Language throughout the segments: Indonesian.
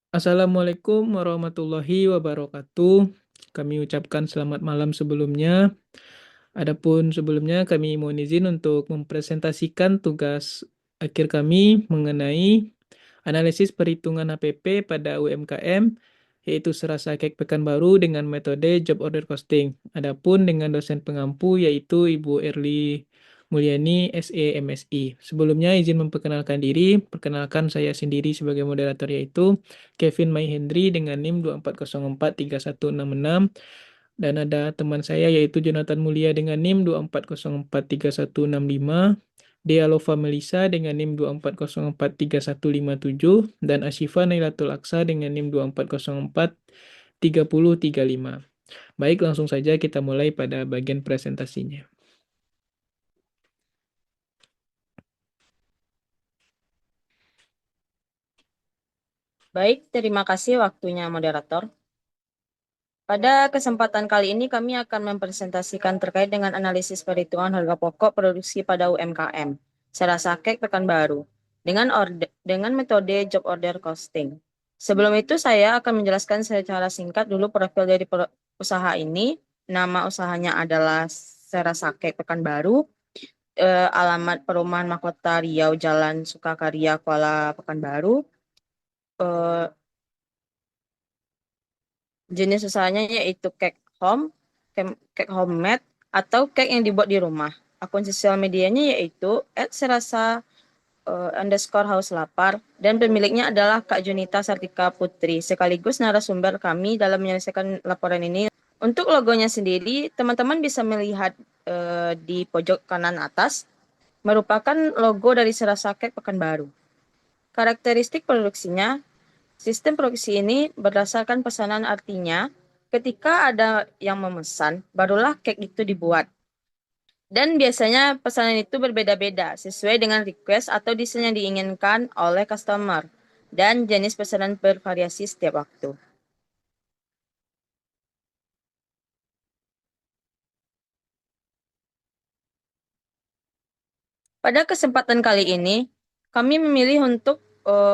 Assalamualaikum warahmatullahi wabarakatuh. Kami ucapkan selamat malam sebelumnya. Adapun sebelumnya kami mohon izin untuk mempresentasikan tugas akhir kami mengenai analisis perhitungan HPP pada UMKM, yaitu Serasa Kek Pekanbaru dengan metode Job Order Costing. Adapun dengan dosen pengampu yaitu Ibu Erli Mulyani, SE MSI. Sebelumnya izin memperkenalkan diri. Perkenalkan saya sendiri sebagai moderator yaitu Kevin Mai Hendry dengan NIM 24043166 dan ada teman saya yaitu Jonathan Mulia dengan NIM 24043165, Dealova Melisa dengan NIM 24043157 dan Ashifa Nailatul Aksa dengan NIM 24043035. Baik, langsung saja kita mulai pada bagian presentasinya. Baik, terima kasih waktunya moderator. Pada kesempatan kali ini kami akan mempresentasikan terkait dengan analisis perhitungan harga pokok produksi pada UMKM, Serasa Kek Pekanbaru, dengan metode job order costing. Sebelum itu saya akan menjelaskan secara singkat dulu profil dari usaha ini. Nama usahanya adalah Serasa Kek Pekanbaru, alamat Perumahan Mahkota Riau, Jalan Sukakarya, Kuala Pekanbaru. Eh, Jenis usahanya yaitu cake home, cake homemade, atau cake yang dibuat di rumah. Akun sosial medianya yaitu @serasa_house lapar dan pemiliknya adalah Kak Junita Sartika Putri, sekaligus narasumber kami dalam menyelesaikan laporan ini. Untuk logonya sendiri, teman-teman bisa melihat di pojok kanan atas, merupakan logo dari Serasa Cake Pekanbaru. Karakteristik produksinya, sistem produksi ini berdasarkan pesanan, artinya ketika ada yang memesan, barulah cake itu dibuat. Dan biasanya pesanan itu berbeda-beda sesuai dengan request atau desain yang diinginkan oleh customer. Dan jenis pesanan bervariasi setiap waktu. Pada kesempatan kali ini, kami memilih untuk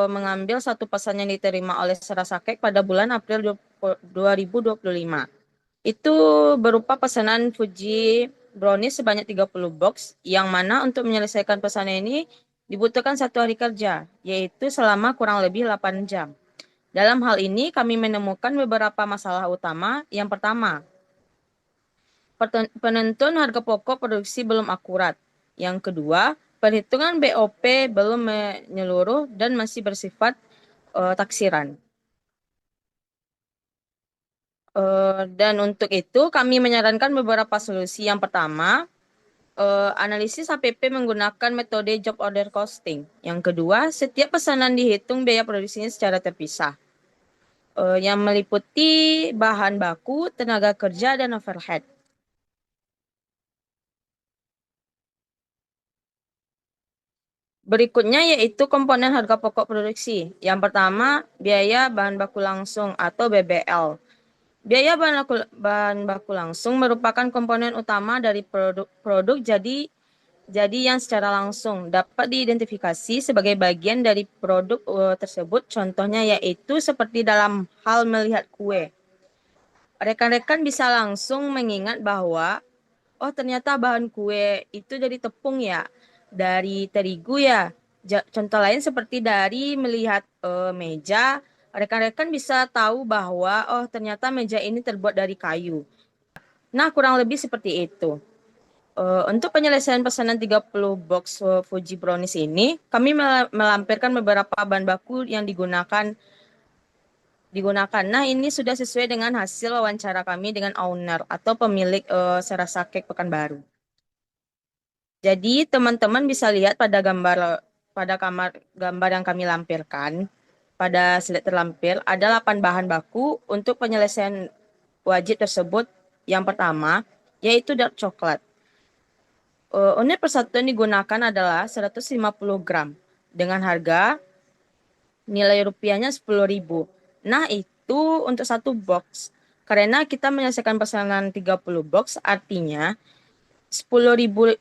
mengambil satu pesan yang diterima oleh Serasa Cake pada bulan April 2025. Itu berupa pesanan Fuji brownies sebanyak 30 box, yang mana untuk menyelesaikan pesanan ini dibutuhkan 1 hari kerja, yaitu selama kurang lebih 8 jam. Dalam hal ini, kami menemukan beberapa masalah utama. Yang pertama, penentuan harga pokok produksi belum akurat. Yang kedua, perhitungan BOP belum menyeluruh dan masih bersifat taksiran. Dan untuk itu kami menyarankan beberapa solusi. Yang pertama, analisis HPP menggunakan metode job order costing. Yang kedua, setiap pesanan dihitung biaya produksinya secara terpisah, yang meliputi bahan baku, tenaga kerja, dan overhead. Berikutnya yaitu komponen harga pokok produksi. Yang pertama, biaya bahan baku langsung atau BBL. Biaya bahan baku langsung merupakan komponen utama dari produk jadi yang secara langsung dapat diidentifikasi sebagai bagian dari produk tersebut. Contohnya yaitu seperti dalam hal melihat kue. Rekan-rekan bisa langsung mengingat bahwa, oh ternyata bahan kue itu dari tepung ya, dari terigu ya. Contoh lain seperti dari melihat meja, rekan-rekan bisa tahu bahwa, oh ternyata meja ini terbuat dari kayu. Nah, kurang lebih seperti itu. Untuk penyelesaian pesanan 30 box Fuji Brownies ini, kami melampirkan beberapa bahan baku yang digunakan. Nah, ini sudah sesuai dengan hasil wawancara kami dengan owner atau pemilik Serasa Cake Pekanbaru. Jadi, teman-teman bisa lihat pada gambar yang kami lampirkan. Pada slide terlampir ada 8 bahan baku untuk penyelesaian wajib tersebut. Yang pertama, yaitu dark coklat. Unit persatuan digunakan adalah 150 gram dengan harga nilai rupiahnya 10.000. Nah, itu untuk satu box. Karena kita menyelesaikan pesanan 30 box, artinya 10.000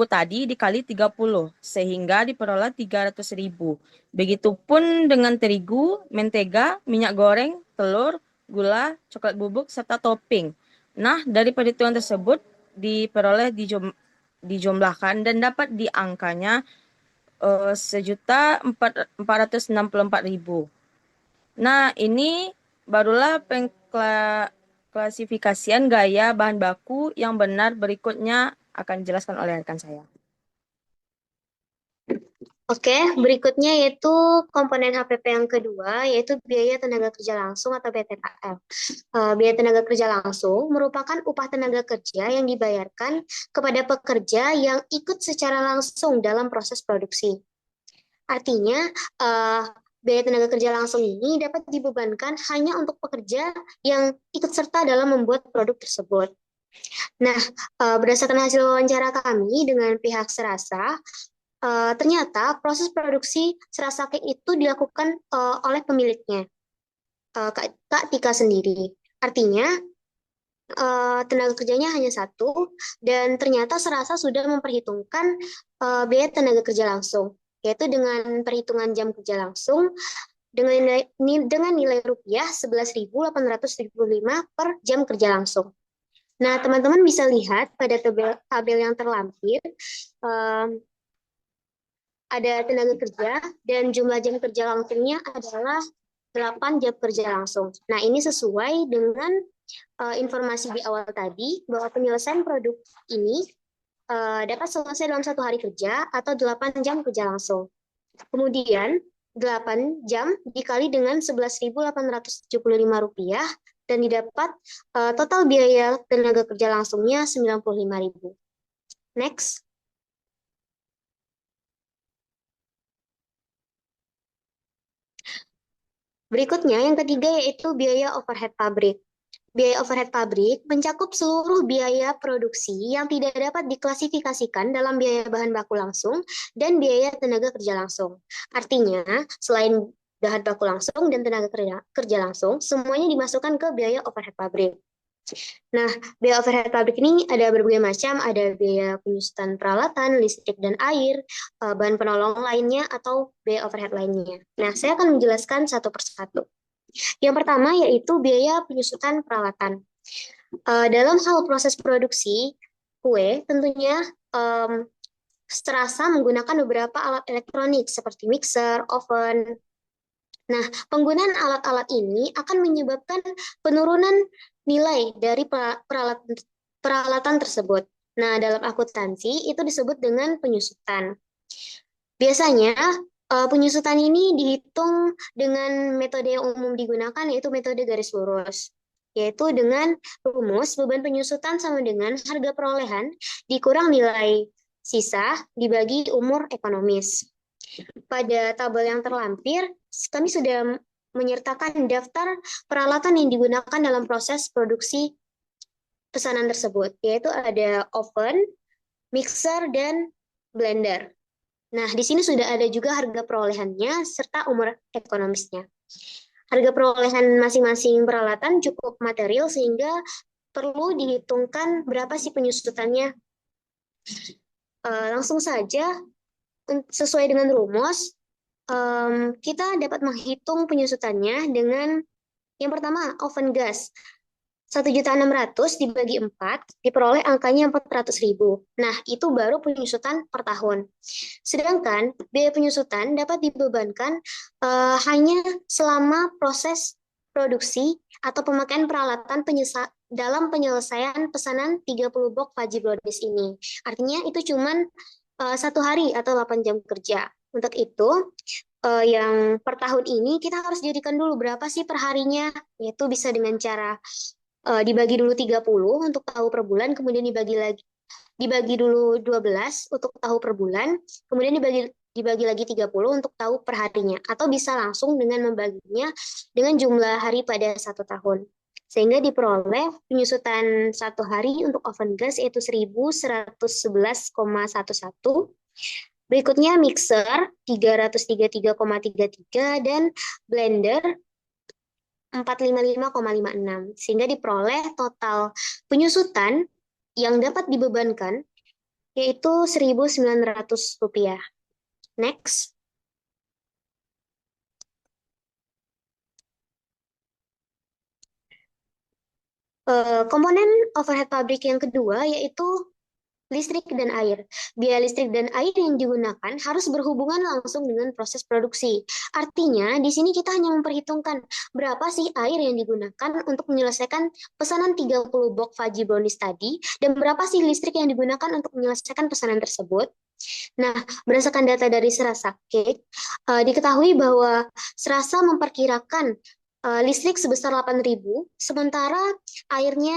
tadi dikali 30 sehingga diperoleh 300.000. Begitupun dengan terigu, mentega, minyak goreng, telur, gula, coklat bubuk, serta topping. Nah, dari perhitungan tersebut diperoleh dijumlahkan dan dapat diangkanya 1.464.000. Nah, ini barulah pengklasifikasian gaya bahan baku yang benar, berikutnya akan dijelaskan oleh rekan saya. Oke, berikutnya yaitu komponen HPP yang kedua, yaitu biaya tenaga kerja langsung atau BTKL. Biaya tenaga kerja langsung merupakan upah tenaga kerja yang dibayarkan kepada pekerja yang ikut secara langsung dalam proses produksi. Artinya, biaya tenaga kerja langsung ini dapat dibebankan hanya untuk pekerja yang ikut serta dalam membuat produk tersebut. Nah, berdasarkan hasil wawancara kami dengan pihak Serasa, ternyata proses produksi Serasa Cake itu dilakukan oleh pemiliknya, Kak Tika sendiri. Artinya, tenaga kerjanya hanya satu, dan ternyata Serasa sudah memperhitungkan biaya tenaga kerja langsung, yaitu dengan perhitungan jam kerja langsung dengan nilai rupiah 11.875 per jam kerja langsung. Nah, teman-teman bisa lihat pada tabel yang terlampir, ada tenaga kerja dan jumlah jam kerja langsungnya adalah 8 jam kerja langsung. Nah, ini sesuai dengan informasi di awal tadi bahwa penyelesaian produk ini dapat selesai dalam 1 hari kerja atau 8 jam kerja langsung. Kemudian 8 jam dikali dengan 11.875 rupiah dan didapat total biaya tenaga kerja langsungnya 95.000. Next. Berikutnya, yang ketiga yaitu biaya overhead pabrik. Biaya overhead pabrik mencakup seluruh biaya produksi yang tidak dapat diklasifikasikan dalam biaya bahan baku langsung dan biaya tenaga kerja langsung. Artinya, selain bahan baku langsung dan tenaga kerja langsung, semuanya dimasukkan ke biaya overhead pabrik. Nah, biaya overhead pabrik ini ada berbagai macam, ada biaya penyusutan peralatan, listrik dan air, bahan penolong lainnya, atau biaya overhead lainnya. Nah, saya akan menjelaskan satu persatu. Yang pertama yaitu biaya penyusutan peralatan. Dalam hal proses produksi kue, tentunya Serasa menggunakan beberapa alat elektronik seperti mixer, oven. Nah, penggunaan alat-alat ini akan menyebabkan penurunan nilai dari peralatan tersebut. Nah, dalam akuntansi itu disebut dengan penyusutan. Biasanya penyusutan ini dihitung dengan metode yang umum digunakan, yaitu metode garis lurus, yaitu dengan rumus beban penyusutan sama dengan harga perolehan dikurang nilai sisa dibagi umur ekonomis. Pada tabel yang terlampir, kami sudah menyertakan daftar peralatan yang digunakan dalam proses produksi pesanan tersebut, yaitu ada oven, mixer, dan blender. Nah, di sini sudah ada juga harga perolehannya serta umur ekonomisnya. Harga perolehan masing-masing peralatan cukup material sehingga perlu dihitungkan berapa sih penyusutannya. Langsung saja, sesuai dengan rumus, kita dapat menghitung penyusutannya dengan yang pertama, oven gas. 1.600.000 dibagi 4 diperoleh angkanya 400.000. Nah, itu baru penyusutan per tahun. Sedangkan biaya penyusutan dapat dibebankan hanya selama proses produksi atau pemakaian peralatan dalam penyelesaian pesanan 30 box Fajri Brownies ini. Artinya itu cuma 1 hari atau 8 jam kerja. Untuk itu, yang per tahun ini kita harus jadikan dulu berapa sih per harinya, yaitu bisa dengan cara dibagi dulu 30 untuk tahu per bulan, kemudian dibagi dulu 12 untuk tahu per bulan, kemudian dibagi lagi 30 untuk tahu per harinya, atau bisa langsung dengan membaginya dengan jumlah hari pada 1 tahun. Sehingga diperoleh penyusutan 1 hari untuk oven gas yaitu 1.111,11. Berikutnya mixer 333,33 dan blender 455,56, sehingga diperoleh total penyusutan yang dapat dibebankan yaitu Rp1.900. Next. Komponen overhead pabrik yang kedua yaitu listrik dan air. Biaya listrik dan air yang digunakan harus berhubungan langsung dengan proses produksi. Artinya, di sini kita hanya memperhitungkan berapa sih air yang digunakan untuk menyelesaikan pesanan 30 box fudgy brownies tadi, dan berapa sih listrik yang digunakan untuk menyelesaikan pesanan tersebut. Nah, berdasarkan data dari Serasa Cake, diketahui bahwa Serasa memperkirakan listrik sebesar 8.000, sementara airnya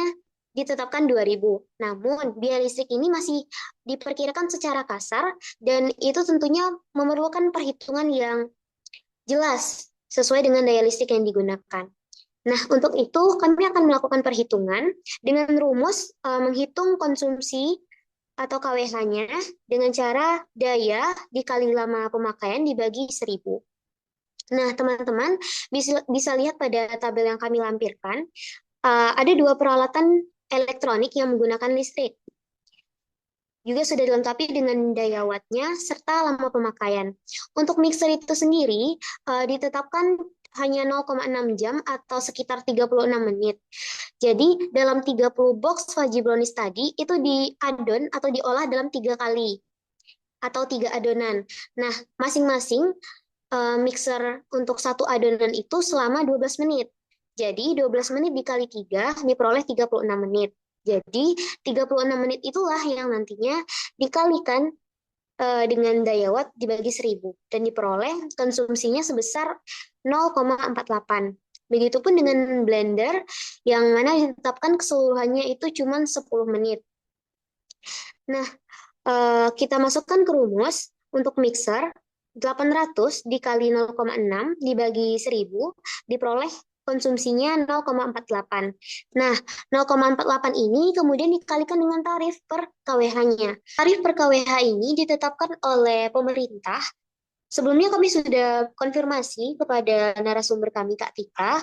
ditetapkan 2.000. Namun, biaya listrik ini masih diperkirakan secara kasar dan itu tentunya memerlukan perhitungan yang jelas sesuai dengan daya listrik yang digunakan. Nah, untuk itu kami akan melakukan perhitungan dengan rumus menghitung konsumsi atau KWH-nya dengan cara daya dikali lama pemakaian dibagi 1.000. Nah, teman-teman bisa lihat pada tabel yang kami lampirkan, ada dua peralatan elektronik yang menggunakan listrik. Juga sudah dilengkapi dengan daya wattnya serta lama pemakaian. Untuk mixer itu sendiri ditetapkan hanya 0,6 jam atau sekitar 36 menit. Jadi dalam 30 box fudgy brownies tadi itu diadon atau diolah dalam 3 kali atau 3 adonan. Nah, masing-masing mixer untuk satu adonan itu selama 12 menit. Jadi 12 menit dikali 3 diperoleh 36 menit. Jadi 36 menit itulah yang nantinya dikalikan dengan daya watt dibagi 1.000 dan diperoleh konsumsinya sebesar 0,48. Begitupun dengan blender yang mana ditetapkan keseluruhannya itu cuma 10 menit. Nah, kita masukkan ke rumus untuk mixer 800 dikali 0,6 dibagi 1.000 diperoleh konsumsinya 0,48. Nah, 0,48 ini kemudian dikalikan dengan tarif per KWH-nya. Tarif per KWH ini ditetapkan oleh pemerintah. Sebelumnya kami sudah konfirmasi kepada narasumber kami, Kak Tika.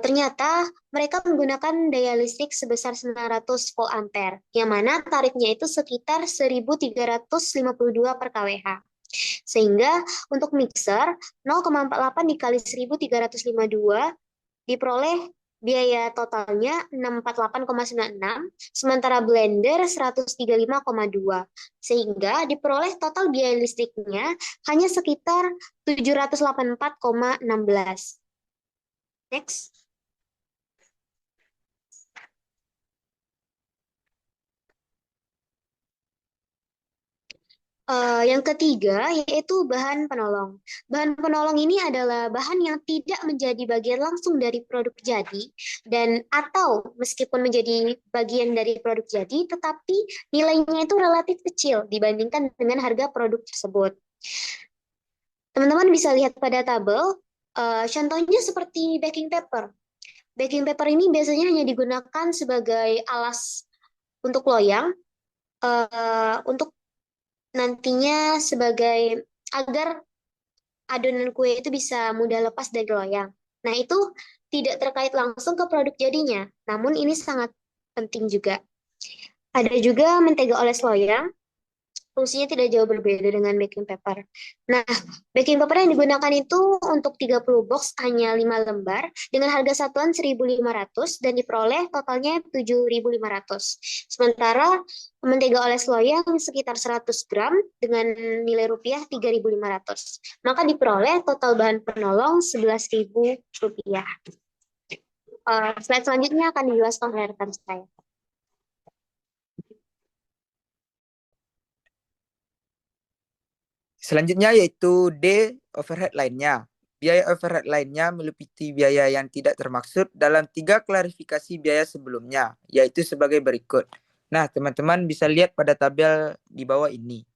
Ternyata mereka menggunakan daya listrik sebesar 900 volt ampere, yang mana tarifnya itu sekitar 1.352 per KWH. Sehingga untuk mixer 0,48 dikali 1.352 diperoleh biaya totalnya 648,96, sementara blender 135,2. Sehingga diperoleh total biaya listriknya hanya sekitar 784,16. Next. Yang ketiga yaitu bahan penolong. Bahan penolong ini adalah bahan yang tidak menjadi bagian langsung dari produk jadi dan atau meskipun menjadi bagian dari produk jadi tetapi nilainya itu relatif kecil dibandingkan dengan harga produk tersebut. Teman-teman bisa lihat pada tabel, contohnya seperti baking paper. Baking paper ini biasanya hanya digunakan sebagai alas untuk loyang, untuk nantinya sebagai agar adonan kue itu bisa mudah lepas dari loyang. Nah, itu tidak terkait langsung ke produk jadinya, namun ini sangat penting juga. Ada juga mentega oles loyang, fungsinya tidak jauh berbeda dengan baking paper. Nah, baking paper yang digunakan itu untuk 30 box hanya 5 lembar dengan harga satuan 1.500 dan diperoleh totalnya 7.500. Sementara mentega oles loyang sekitar 100 gram dengan nilai rupiah 3.500. Maka diperoleh total bahan penolong 11.000 rupiah. Slide selanjutnya akan dijelaskan oleh rekan saya. Selanjutnya yaitu D, overhead lainnya. Biaya overhead lainnya meliputi biaya yang tidak termaksud dalam 3 klarifikasi biaya sebelumnya, yaitu sebagai berikut. Nah, teman-teman bisa lihat pada tabel di bawah ini.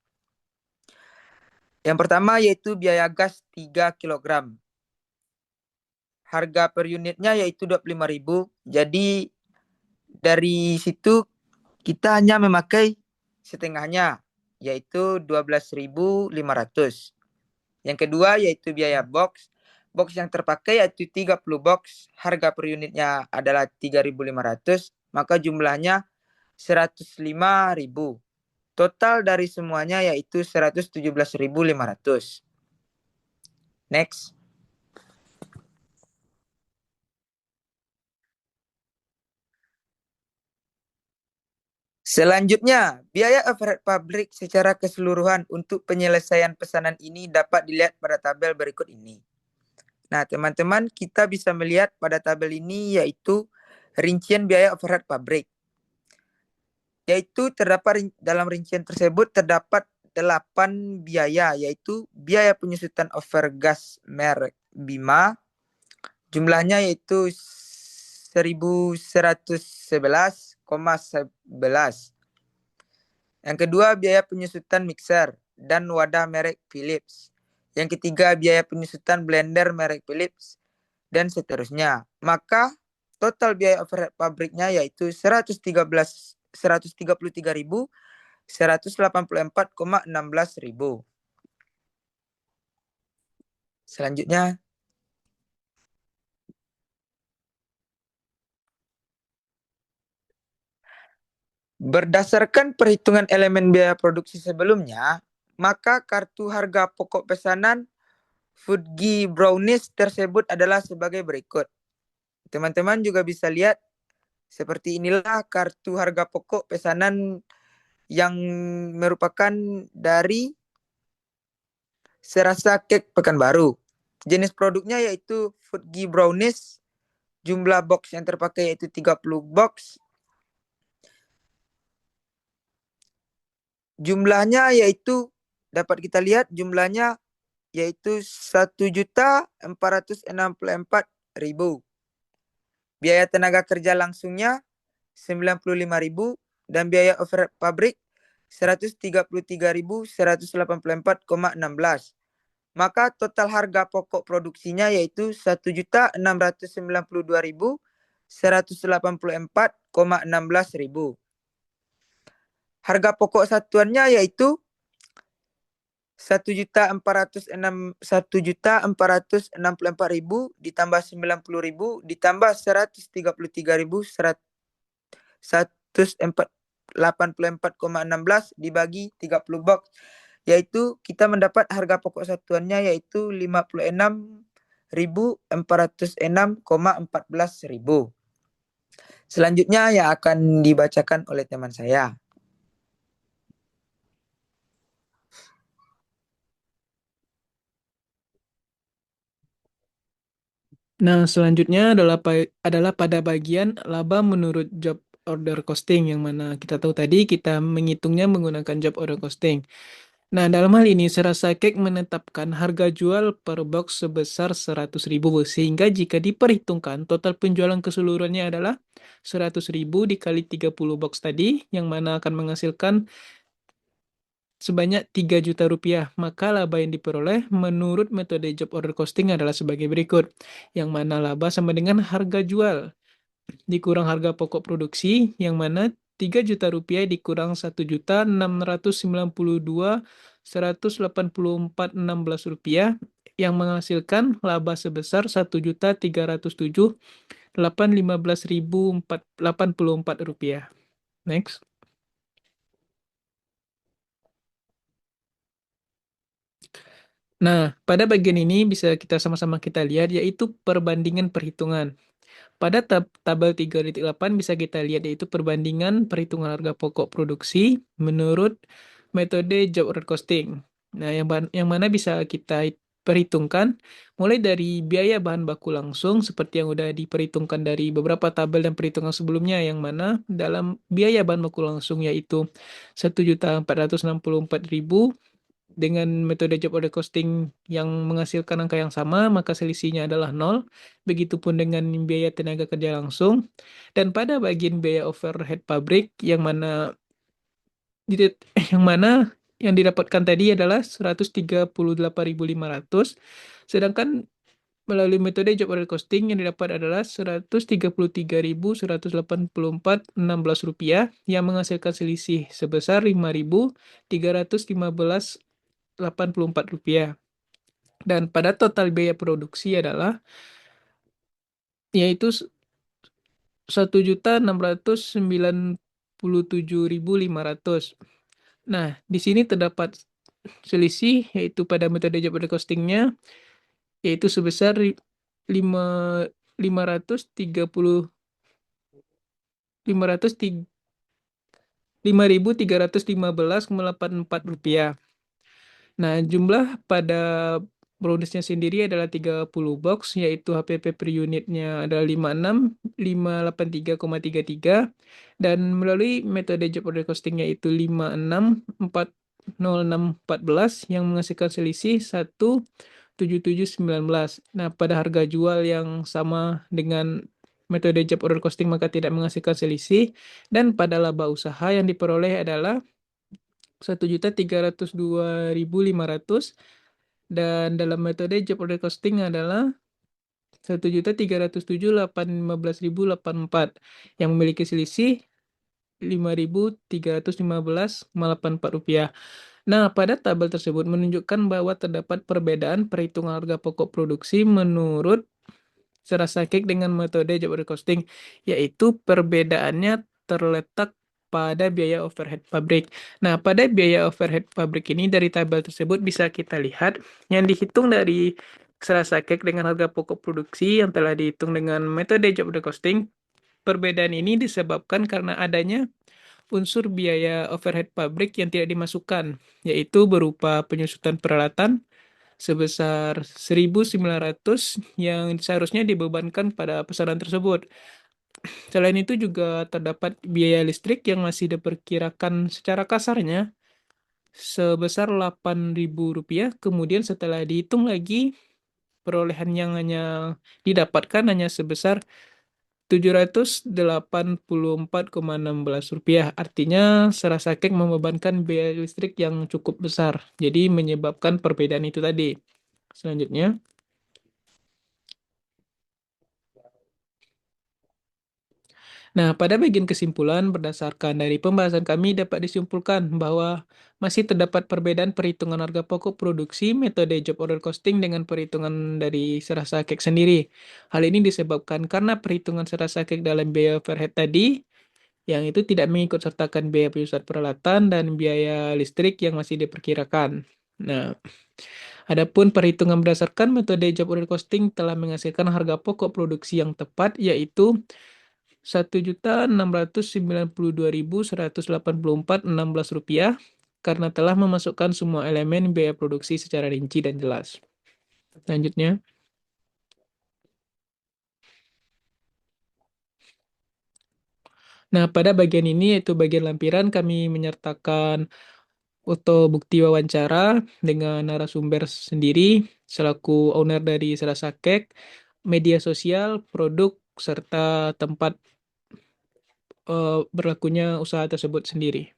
Yang pertama yaitu biaya gas 3 kg. Harga per unitnya yaitu 25.000. Jadi dari situ kita hanya memakai setengahnya, yaitu 12.500. Yang kedua yaitu biaya box. Box yang terpakai yaitu 30 box. Harga per unitnya adalah 3.500. Maka jumlahnya 105.000. Total dari semuanya yaitu 117.500. Next. Selanjutnya, biaya overhead pabrik secara keseluruhan untuk penyelesaian pesanan ini dapat dilihat pada tabel berikut ini. Nah, teman-teman, kita bisa melihat pada tabel ini yaitu rincian biaya overhead pabrik. Yaitu terdapat dalam rincian tersebut terdapat 8 biaya, yaitu biaya penyusutan overgas merek Bima, jumlahnya yaitu 1.111,11. Yang kedua, biaya penyusutan mixer dan wadah merek Philips. Yang ketiga, biaya penyusutan blender merek Philips, dan seterusnya. Maka total biaya overhead pabriknya yaitu 133.184,16 ribu. Selanjutnya, berdasarkan perhitungan elemen biaya produksi sebelumnya, maka kartu harga pokok pesanan Foodgy Brownies tersebut adalah sebagai berikut. Teman-teman juga bisa lihat seperti inilah kartu harga pokok pesanan yang merupakan dari Serasa Cake Pekanbaru. Jenis produknya yaitu Foodgy Brownies. Jumlah box yang terpakai yaitu 30 box. Jumlahnya yaitu dapat kita lihat jumlahnya yaitu 1.464.000. Biaya tenaga kerja langsungnya 95.000 dan biaya overhead pabrik 133.184,16. Maka total harga pokok produksinya yaitu 1.692.184,16 ribu. Harga pokok satuannya yaitu 1.464.000 ditambah 90.000 ditambah 133.184,16 dibagi 30 box, yaitu kita mendapat harga pokok satuannya yaitu 56.406,14 ribu. Selanjutnya yang akan dibacakan oleh teman saya. Nah, selanjutnya adalah pada bagian laba menurut job order costing, yang mana kita tahu tadi kita menghitungnya menggunakan job order costing. Nah, dalam hal ini Serasa Cake menetapkan harga jual per box sebesar 100.000, sehingga jika diperhitungkan total penjualan keseluruhannya adalah 100.000 dikali 30 box tadi, yang mana akan menghasilkan sebanyak 3 juta rupiah. Maka laba yang diperoleh menurut metode job order costing adalah sebagai berikut, yang mana laba sama dengan harga jual dikurang harga pokok produksi, yang mana 3 juta rupiah dikurang 1.692.184,16 rupiah, yang menghasilkan laba sebesar 1.307.815.084 rupiah. Next. Nah, pada bagian ini bisa kita sama-sama kita lihat yaitu perbandingan perhitungan. Pada tabel 3.8 bisa kita lihat yaitu perbandingan perhitungan harga pokok produksi menurut metode job order costing. Nah, yang mana bisa kita perhitungkan mulai dari biaya bahan baku langsung seperti yang udah diperhitungkan dari beberapa tabel dan perhitungan sebelumnya, yang mana dalam biaya bahan baku langsung yaitu 1.464.000 dengan metode job order costing yang menghasilkan angka yang sama, maka selisihnya adalah 0. Begitupun dengan biaya tenaga kerja langsung. Dan pada bagian biaya overhead pabrik yang mana yang didapatkan tadi adalah 138.500, sedangkan melalui metode job order costing yang didapat adalah 133.184,16 rupiah, yang menghasilkan selisih sebesar 5.315,84 rupiah. Dan pada total biaya produksi adalah yaitu 1.692.184,16 27.500. Nah, di sini terdapat selisih yaitu pada metode job order costingnya yaitu sebesar 5.315,84 rupiah. Nah, jumlah pada browniesnya sendiri adalah 30 box, yaitu HPP per unitnya adalah 56.583,33 dan melalui metode job order costingnya itu 56.406,14 yang menghasilkan selisih 177,19. Nah, pada harga jual yang sama dengan metode job order costing maka tidak menghasilkan selisih dan pada laba usaha yang diperoleh adalah 1.302.500 dan dalam metode job order costing adalah 1.307.815.084 yang memiliki selisih 5.315,84 rupiah. Nah, pada tabel tersebut menunjukkan bahwa terdapat perbedaan perhitungan harga pokok produksi menurut serasa cake dengan metode job order costing, yaitu perbedaannya terletak pada biaya overhead pabrik. Nah, pada biaya overhead pabrik ini dari tabel tersebut bisa kita lihat yang dihitung dari serasa cake dengan harga pokok produksi yang telah dihitung dengan metode job order costing. Perbedaan ini disebabkan karena adanya unsur biaya overhead pabrik yang tidak dimasukkan, yaitu berupa penyusutan peralatan sebesar 1.900 yang seharusnya dibebankan pada pesanan tersebut. Selain itu juga terdapat biaya listrik yang masih diperkirakan secara kasarnya sebesar Rp8.000. Kemudian setelah dihitung lagi, perolehan yang hanya didapatkan hanya sebesar Rp784,16. Artinya serasa kek membebankan biaya listrik yang cukup besar. Jadi menyebabkan perbedaan itu tadi. Selanjutnya. Nah, pada bagian kesimpulan, berdasarkan dari pembahasan kami dapat disimpulkan bahwa masih terdapat perbedaan perhitungan harga pokok produksi metode job order costing dengan perhitungan dari serasa cake sendiri. Hal ini disebabkan karena perhitungan serasa cake dalam biaya overhead tadi, yang itu tidak mengikut sertakan biaya penyusutan peralatan dan biaya listrik yang masih diperkirakan. Nah, adapun perhitungan berdasarkan metode job order costing telah menghasilkan harga pokok produksi yang tepat, yaitu Rp1.692.184,16 karena telah memasukkan semua elemen biaya produksi secara rinci dan jelas. Selanjutnya. Nah, pada bagian ini yaitu bagian lampiran kami menyertakan foto bukti wawancara dengan narasumber sendiri selaku owner dari Serasa Cake, media sosial, produk, serta tempat berlakunya usaha tersebut sendiri.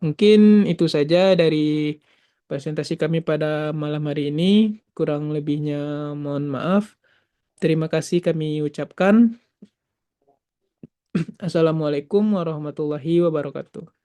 Mungkin itu saja dari presentasi kami pada malam hari ini. Kurang lebihnya mohon maaf. Terima kasih kami ucapkan. Assalamualaikum warahmatullahi wabarakatuh.